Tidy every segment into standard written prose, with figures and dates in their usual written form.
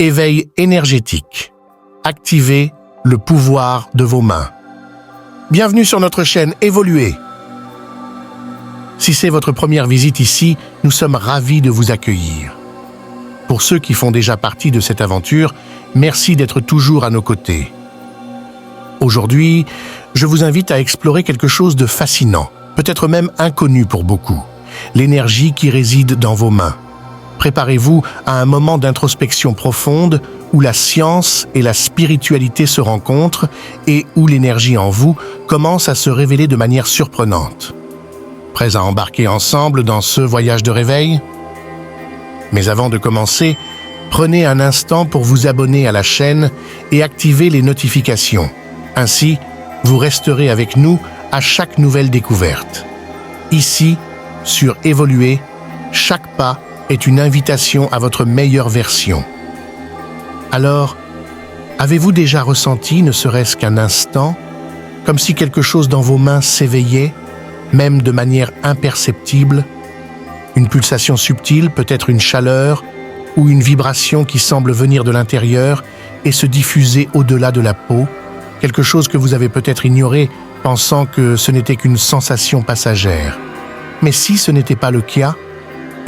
Éveil énergétique. Activez le pouvoir de vos mains. Bienvenue sur notre chaîne Évoluer. Si c'est votre première visite ici, nous sommes ravis de vous accueillir. Pour ceux qui font déjà partie de cette aventure, merci d'être toujours à nos côtés. Aujourd'hui, je vous invite à explorer quelque chose de fascinant, peut-être même inconnu pour beaucoup, l'énergie qui réside dans vos mains. Préparez-vous à un moment d'introspection profonde où la science et la spiritualité se rencontrent et où l'énergie en vous commence à se révéler de manière surprenante. Prêts à embarquer ensemble dans ce voyage de réveil? Mais avant de commencer, prenez un instant pour vous abonner à la chaîne et activer les notifications. Ainsi, vous resterez avec nous à chaque nouvelle découverte. Ici, sur Évoluer, chaque pas est une invitation à votre meilleure version. Alors, avez-vous déjà ressenti, ne serait-ce qu'un instant, comme si quelque chose dans vos mains s'éveillait, même de manière imperceptible? Une pulsation subtile, peut-être une chaleur, ou une vibration qui semble venir de l'intérieur et se diffuser au-delà de la peau, quelque chose que vous avez peut-être ignoré, pensant que ce n'était qu'une sensation passagère. Mais si ce n'était pas le cas,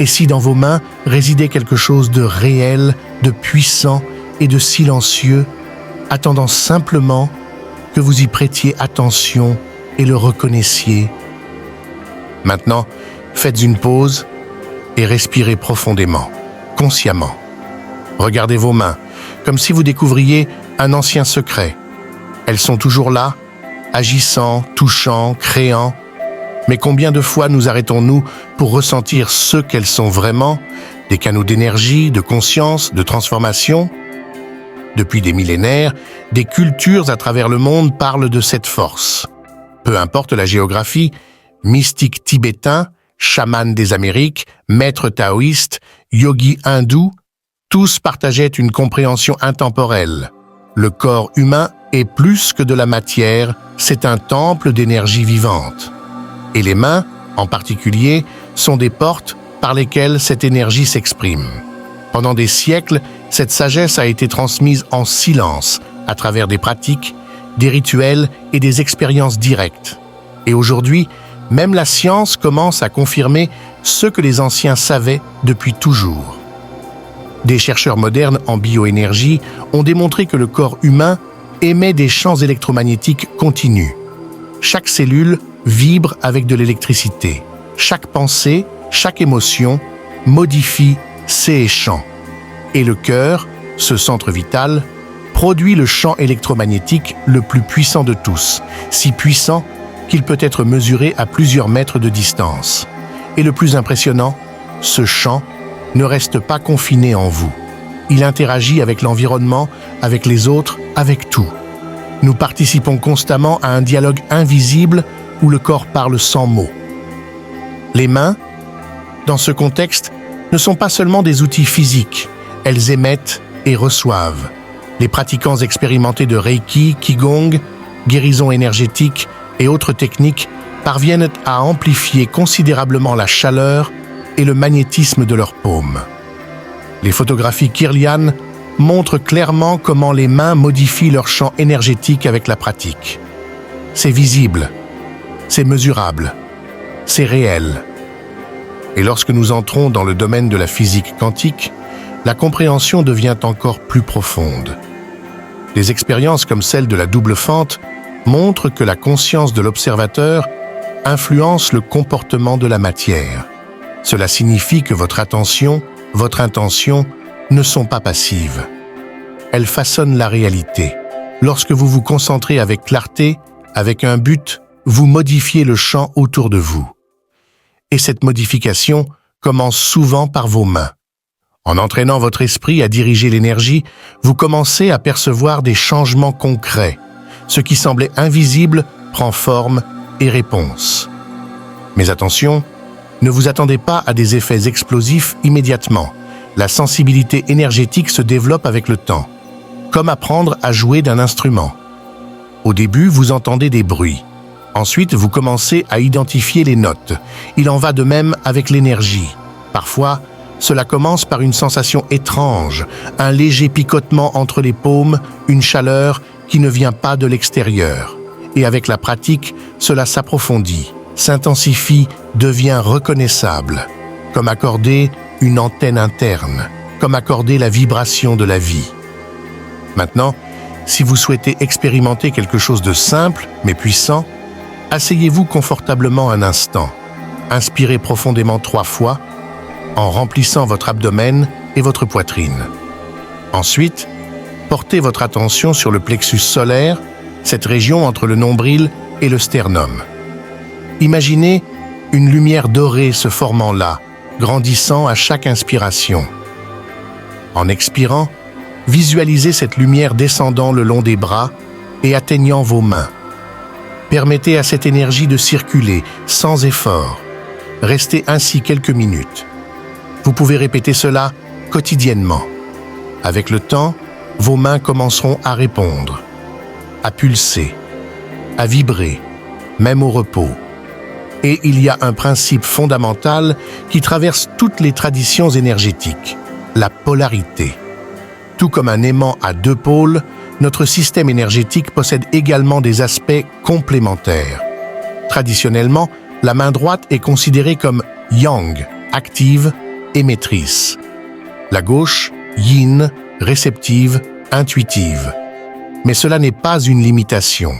et si dans vos mains résidait quelque chose de réel, de puissant et de silencieux, attendant simplement que vous y prêtiez attention et le reconnaissiez. Maintenant, faites une pause et respirez profondément, consciemment. Regardez vos mains, comme si vous découvriez un ancien secret. Elles sont toujours là, agissant, touchant, créant. Mais combien de fois nous arrêtons-nous pour ressentir ce qu'elles sont vraiment, des canaux d'énergie, de conscience, de transformation? Depuis des millénaires, des cultures à travers le monde parlent de cette force. Peu importe la géographie, mystiques tibétains, chamans des Amériques, maîtres taoïstes, yogis hindous, tous partageaient une compréhension intemporelle. Le corps humain est plus que de la matière, c'est un temple d'énergie vivante. Et les mains, en particulier, sont des portes par lesquelles cette énergie s'exprime. Pendant des siècles, cette sagesse a été transmise en silence, à travers des pratiques, des rituels et des expériences directes. Et aujourd'hui, même la science commence à confirmer ce que les anciens savaient depuis toujours. Des chercheurs modernes en bioénergie ont démontré que le corps humain émet des champs électromagnétiques continus. Chaque cellule vibre avec de l'électricité. Chaque pensée, chaque émotion modifie ces champs. Et le cœur, ce centre vital, produit le champ électromagnétique le plus puissant de tous, si puissant qu'il peut être mesuré à plusieurs mètres de distance. Et le plus impressionnant, ce champ ne reste pas confiné en vous. Il interagit avec l'environnement, avec les autres, avec tout. Nous participons constamment à un dialogue invisible où le corps parle sans mots. Les mains, dans ce contexte, ne sont pas seulement des outils physiques, elles émettent et reçoivent. Les pratiquants expérimentés de Reiki, Qigong, guérison énergétique et autres techniques parviennent à amplifier considérablement la chaleur et le magnétisme de leurs paumes. Les photographies Kirlian montrent clairement comment les mains modifient leur champ énergétique avec la pratique. C'est visible, c'est mesurable, c'est réel. Et lorsque nous entrons dans le domaine de la physique quantique, la compréhension devient encore plus profonde. Des expériences comme celle de la double fente montrent que la conscience de l'observateur influence le comportement de la matière. Cela signifie que votre attention, votre intention ne sont pas passives. Elles façonnent la réalité. Lorsque vous vous concentrez avec clarté, avec un but, vous modifiez le champ autour de vous. Et cette modification commence souvent par vos mains. En entraînant votre esprit à diriger l'énergie, vous commencez à percevoir des changements concrets. Ce qui semblait invisible prend forme et réponse. Mais attention, ne vous attendez pas à des effets explosifs immédiatement. La sensibilité énergétique se développe avec le temps, comme apprendre à jouer d'un instrument. Au début, vous entendez des bruits. Ensuite, vous commencez à identifier les notes. Il en va de même avec l'énergie. Parfois, Cela commence par une sensation étrange, un léger picotement entre les paumes, une chaleur qui ne vient pas de l'extérieur. Et avec la pratique, cela s'approfondit, s'intensifie, devient reconnaissable, comme accorder une antenne interne, comme accorder la vibration de la vie. Maintenant, si vous souhaitez expérimenter quelque chose de simple mais puissant, asseyez-vous confortablement un instant. Inspirez profondément 3 fois, en remplissant votre abdomen et votre poitrine. Ensuite, portez votre attention sur le plexus solaire, cette région entre le nombril et le sternum. Imaginez une lumière dorée se formant là, grandissant à chaque inspiration. En expirant, visualisez cette lumière descendant le long des bras et atteignant vos mains. Permettez à cette énergie de circuler sans effort. Restez ainsi quelques minutes. Vous pouvez répéter cela quotidiennement. Avec le temps, vos mains commenceront à répondre, à pulser, à vibrer, même au repos. Et il y a un principe fondamental qui traverse toutes les traditions énergétiques, la polarité. Tout comme un aimant à 2 pôles, notre système énergétique possède également des aspects complémentaires. Traditionnellement, la main droite est considérée comme yang, active, émettrice. La gauche, yin, réceptive, intuitive. Mais cela n'est pas une limitation.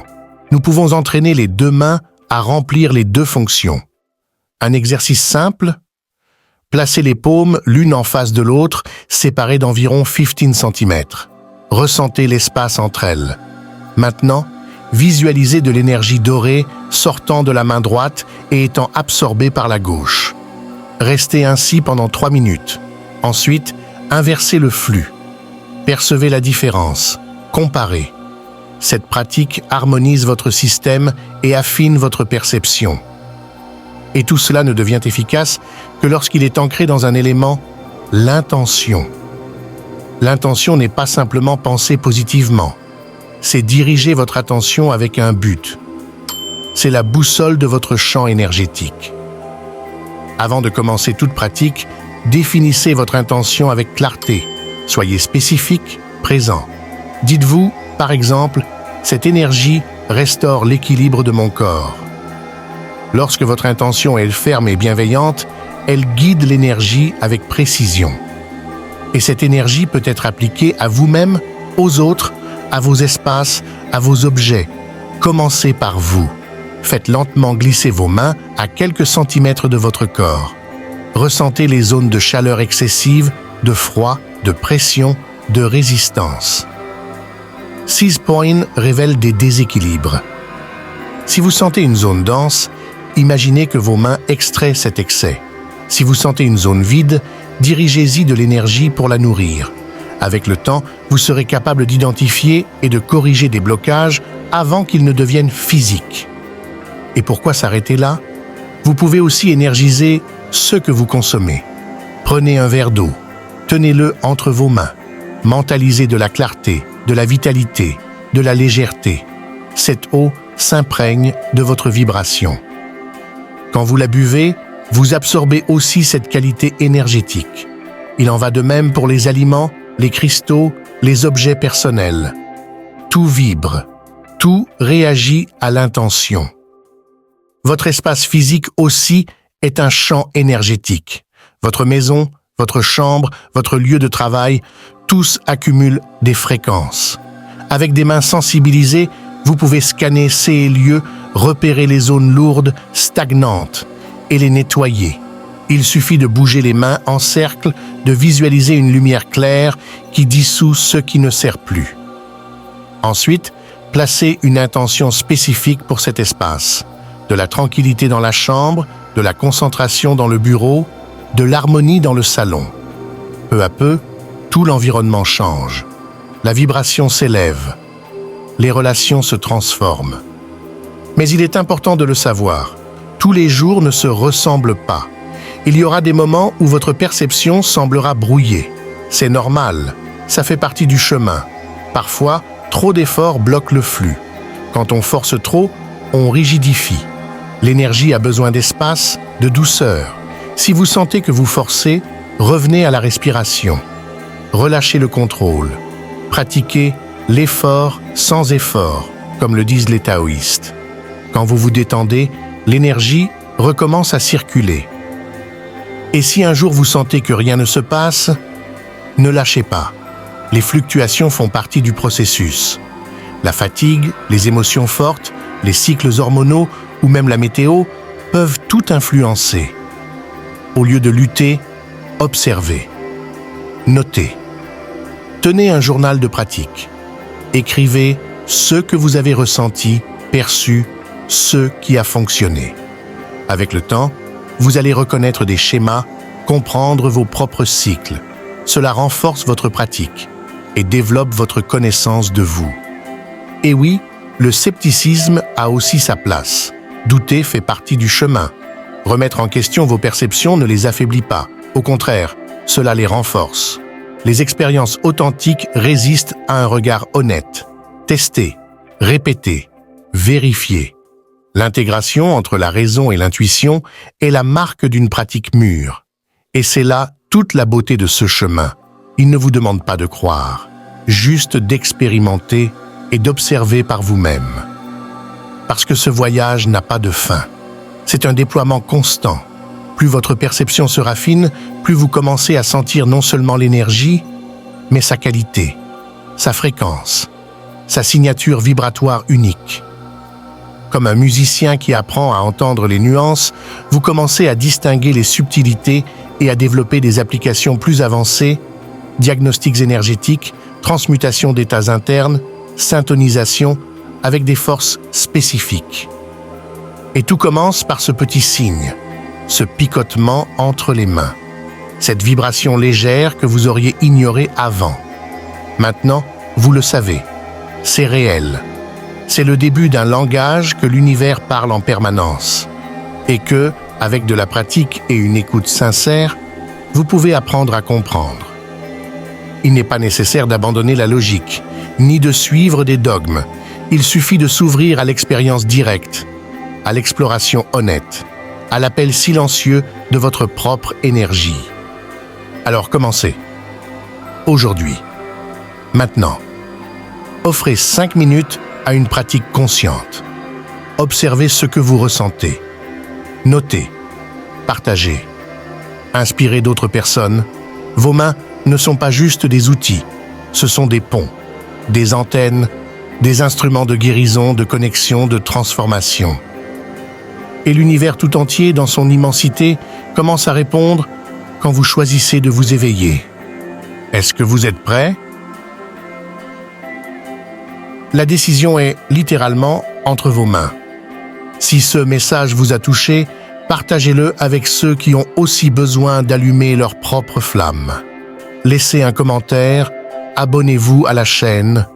Nous pouvons entraîner les 2 mains à remplir les 2 fonctions. Un exercice simple, placez les paumes l'une en face de l'autre, séparées d'environ 15 cm. Ressentez l'espace entre elles. Maintenant, visualisez de l'énergie dorée sortant de la main droite et étant absorbée par la gauche. Restez ainsi pendant 3 minutes. Ensuite, inversez le flux. Percevez la différence. Comparez. Cette pratique harmonise votre système et affine votre perception. Et tout cela ne devient efficace que lorsqu'il est ancré dans un élément, l'intention. L'intention n'est pas simplement penser positivement. C'est diriger votre attention avec un but. C'est la boussole de votre champ énergétique. Avant de commencer toute pratique, définissez votre intention avec clarté. Soyez spécifique, présent. Dites-vous, par exemple, cette énergie restaure l'équilibre de mon corps. Lorsque votre intention est ferme et bienveillante, elle guide l'énergie avec précision. Et cette énergie peut être appliquée à vous-même, aux autres, à vos espaces, à vos objets. Commencez par vous. Faites lentement glisser vos mains à quelques centimètres de votre corps. Ressentez les zones de chaleur excessive, de froid, de pression, de résistance. 6 points révèlent des déséquilibres. Si vous sentez une zone dense, imaginez que vos mains extraient cet excès. Si vous sentez une zone vide, dirigez-y de l'énergie pour la nourrir. Avec le temps, vous serez capable d'identifier et de corriger des blocages avant qu'ils ne deviennent physiques. Et pourquoi s'arrêter là? Vous pouvez aussi énergiser ce que vous consommez. Prenez un verre d'eau, tenez-le entre vos mains. Mentalisez de la clarté, de la vitalité, de la légèreté. Cette eau s'imprègne de votre vibration. Quand vous la buvez, vous absorbez aussi cette qualité énergétique. Il en va de même pour les aliments, les cristaux, les objets personnels. Tout vibre, tout réagit à l'intention. Votre espace physique aussi est un champ énergétique. Votre maison, votre chambre, votre lieu de travail, tous accumulent des fréquences. Avec des mains sensibilisées, vous pouvez scanner ces lieux, repérer les zones lourdes, stagnantes, et les nettoyer. Il suffit de bouger les mains en cercle, de visualiser une lumière claire qui dissout ce qui ne sert plus. Ensuite, placez une intention spécifique pour cet espace. De la tranquillité dans la chambre, de la concentration dans le bureau, de l'harmonie dans le salon. Peu à peu, tout l'environnement change. La vibration s'élève. Les relations se transforment. Mais il est important de le savoir. Tous les jours ne se ressemblent pas. Il y aura des moments où votre perception semblera brouillée. C'est normal, ça fait partie du chemin. Parfois, trop d'efforts bloquent le flux. Quand on force trop, on rigidifie. L'énergie a besoin d'espace, de douceur. Si vous sentez que vous forcez, revenez à la respiration. Relâchez le contrôle. Pratiquez l'effort sans effort, comme le disent les taoïstes. Quand vous vous détendez, l'énergie recommence à circuler. Et si un jour vous sentez que rien ne se passe, ne lâchez pas. Les fluctuations font partie du processus. La fatigue, les émotions fortes, les cycles hormonaux ou même la météo peuvent tout influencer. Au lieu de lutter, observez. Notez. Tenez un journal de pratique. Écrivez ce que vous avez ressenti, perçu, ce qui a fonctionné. Avec le temps, vous allez reconnaître des schémas, comprendre vos propres cycles. Cela renforce votre pratique et développe votre connaissance de vous. Et oui, le scepticisme a aussi sa place. Douter fait partie du chemin. Remettre en question vos perceptions ne les affaiblit pas. Au contraire, cela les renforce. Les expériences authentiques résistent à un regard honnête. Testez, répétez, vérifiez. L'intégration entre la raison et l'intuition est la marque d'une pratique mûre. Et c'est là toute la beauté de ce chemin. Il ne vous demande pas de croire, juste d'expérimenter et d'observer par vous-même. Parce que ce voyage n'a pas de fin. C'est un déploiement constant. Plus votre perception se raffine, plus vous commencez à sentir non seulement l'énergie, mais sa qualité, sa fréquence, sa signature vibratoire unique. Comme un musicien qui apprend à entendre les nuances, vous commencez à distinguer les subtilités et à développer des applications plus avancées, diagnostics énergétiques, transmutation d'états internes, syntonisation, avec des forces spécifiques. Et tout commence par ce petit signe, ce picotement entre les mains, cette vibration légère que vous auriez ignorée avant. Maintenant, vous le savez, c'est réel. C'est le début d'un langage que l'univers parle en permanence et que, avec de la pratique et une écoute sincère, vous pouvez apprendre à comprendre. Il n'est pas nécessaire d'abandonner la logique, ni de suivre des dogmes. Il suffit de s'ouvrir à l'expérience directe, à l'exploration honnête, à l'appel silencieux de votre propre énergie. Alors commencez. Aujourd'hui. Maintenant. Offrez 5 minutes à une pratique consciente. Observez ce que vous ressentez. Notez. Partagez. Inspirez d'autres personnes. Vos mains ne sont pas juste des outils, ce sont des ponts, des antennes, des instruments de guérison, de connexion, de transformation. Et l'univers tout entier, dans son immensité, commence à répondre quand vous choisissez de vous éveiller. Est-ce que vous êtes prêt? La décision est littéralement entre vos mains. Si ce message vous a touché, partagez-le avec ceux qui ont aussi besoin d'allumer leur propre flamme. Laissez un commentaire, abonnez-vous à la chaîne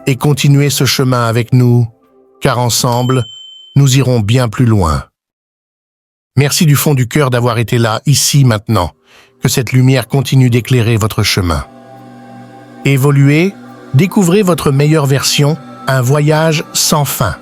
et continuez ce chemin avec nous, car ensemble, nous irons bien plus loin. Merci du fond du cœur d'avoir été là, ici, maintenant, que cette lumière continue d'éclairer votre chemin. Évoluez, découvrez votre meilleure version, un voyage sans fin.